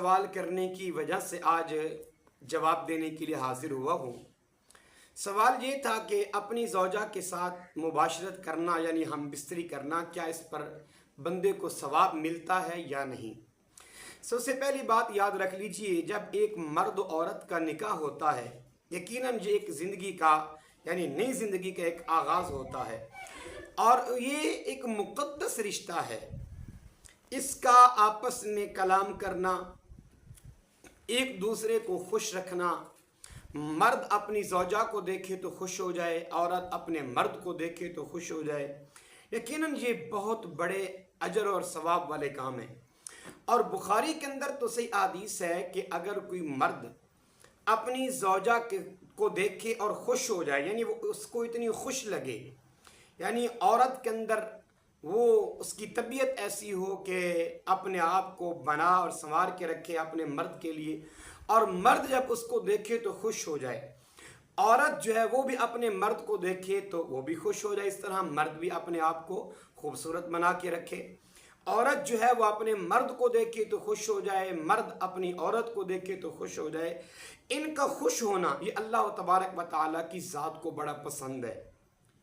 سوال کرنے کی وجہ سے آج جواب دینے کے لیے حاضر ہوا ہوں۔ سوال یہ تھا کہ اپنی زوجہ کے ساتھ مباشرت کرنا یعنی ہم بستری کرنا، کیا اس پر بندے کو ثواب ملتا ہے یا نہیں؟ سب سے پہلی بات یاد رکھ لیجئے، جب ایک مرد و عورت کا نکاح ہوتا ہے، یقیناً یہ ایک زندگی کا یعنی نئی زندگی کا ایک آغاز ہوتا ہے، اور یہ ایک مقدس رشتہ ہے۔ اس کا آپس میں کلام کرنا، ایک دوسرے کو خوش رکھنا، مرد اپنی زوجہ کو دیکھے تو خوش ہو جائے، عورت اپنے مرد کو دیکھے تو خوش ہو جائے، یقیناً یہ بہت بڑے اجر اور ثواب والے کام ہیں۔ اور بخاری کے اندر تو صحیح حدیث ہے کہ اگر کوئی مرد اپنی زوجہ کو دیکھے اور خوش ہو جائے، یعنی وہ اس کو اتنی خوش لگے، یعنی عورت کے اندر وہ اس کی طبیعت ایسی ہو کہ اپنے آپ کو بنا اور سنوار کے رکھے اپنے مرد کے لیے، اور مرد جب اس کو دیکھے تو خوش ہو جائے، عورت جو ہے وہ بھی اپنے مرد کو دیکھے تو وہ بھی خوش ہو جائے، اس طرح مرد بھی اپنے آپ کو خوبصورت بنا کے رکھے، عورت جو ہے وہ اپنے مرد کو دیکھے تو خوش ہو جائے، مرد اپنی عورت کو دیکھے تو خوش ہو جائے۔ ان کا خوش ہونا یہ اللہ تبارک و تعالیٰ کی ذات کو بڑا پسند ہے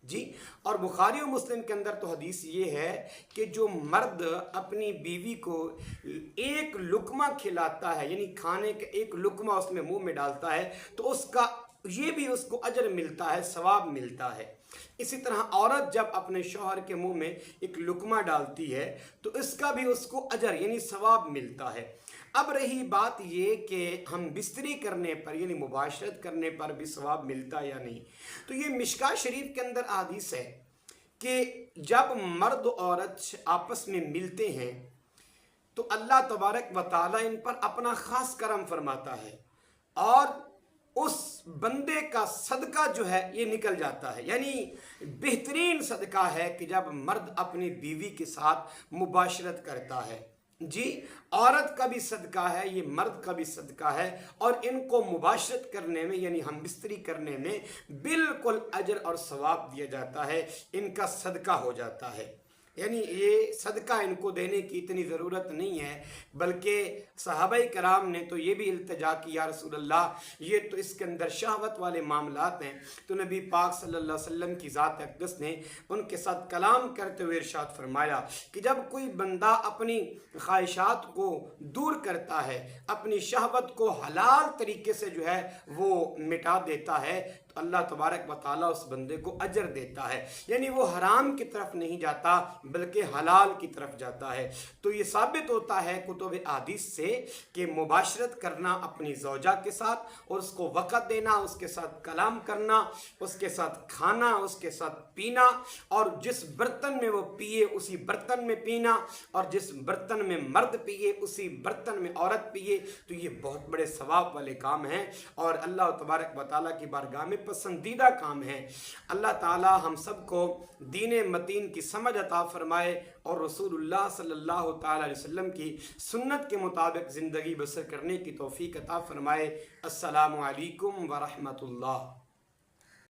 جی۔ اور بخاری و مسلم کے اندر تو حدیث یہ ہے کہ جو مرد اپنی بیوی کو ایک لقمہ کھلاتا ہے، یعنی کھانے کا ایک لقمہ اس میں منہ میں ڈالتا ہے، تو اس کا یہ بھی اس کو اجر ملتا ہے، ثواب ملتا ہے۔ اسی طرح عورت جب اپنے شوہر کے منہ میں ایک لقمہ ڈالتی ہے تو اس کا بھی اس کو اجر یعنی ثواب ملتا ہے۔ اب رہی بات یہ کہ ہم بستری کرنے پر یعنی مباشرت کرنے پر بھی ثواب ملتا یا نہیں، تو یہ مشکاہ شریف کے اندر حدیث ہے کہ جب مرد و عورت آپس میں ملتے ہیں تو اللہ تبارک و تعالیٰ ان پر اپنا خاص کرم فرماتا ہے، اور اس بندے کا صدقہ جو ہے یہ نکل جاتا ہے۔ یعنی بہترین صدقہ ہے کہ جب مرد اپنی بیوی کے ساتھ مباشرت کرتا ہے جی، عورت کا بھی صدقہ ہے، یہ مرد کا بھی صدقہ ہے، اور ان کو مباشرت کرنے میں یعنی ہم بستری کرنے میں بالکل اجر اور ثواب دیا جاتا ہے، ان کا صدقہ ہو جاتا ہے۔ یعنی یہ صدقہ ان کو دینے کی اتنی ضرورت نہیں ہے، بلکہ صحابہ کرام نے تو یہ بھی التجا کی، یا رسول اللہ یہ تو اس کے اندر شہوت والے معاملات ہیں، تو نبی پاک صلی اللہ علیہ وسلم کی ذات اقدس نے ان کے ساتھ کلام کرتے ہوئے ارشاد فرمایا کہ جب کوئی بندہ اپنی خواہشات کو دور کرتا ہے، اپنی شہوت کو حلال طریقے سے جو ہے وہ مٹا دیتا ہے، تو اللہ تبارک و تعالیٰ اس بندے کو اجر دیتا ہے، یعنی وہ حرام کی طرف نہیں جاتا بلکہ حلال کی طرف جاتا ہے۔ تو یہ ثابت ہوتا ہے کتب احادیث سے کہ مباشرت کرنا اپنی زوجہ کے ساتھ اور اس کو وقت دینا، اس کے ساتھ کلام کرنا، اس کے ساتھ کھانا، اس کے ساتھ پینا، اور جس برتن میں وہ پیے اسی برتن میں پینا، اور جس برتن میں مرد پیے اسی برتن میں عورت پیے، تو یہ بہت بڑے ثواب والے کام ہیں اور اللہ تبارک و تعالیٰ کی بارگاہ میں پسندیدہ کام ہے۔ اللہ تعالیٰ ہم سب کو دین متین کی سمجھ عطا فرمائے اور رسول اللہ صلی اللہ تعالیٰ علیہ وسلم کی سنت کے مطابق زندگی بسر کرنے کی توفیق عطا فرمائے۔ السلام علیکم ورحمۃ اللہ۔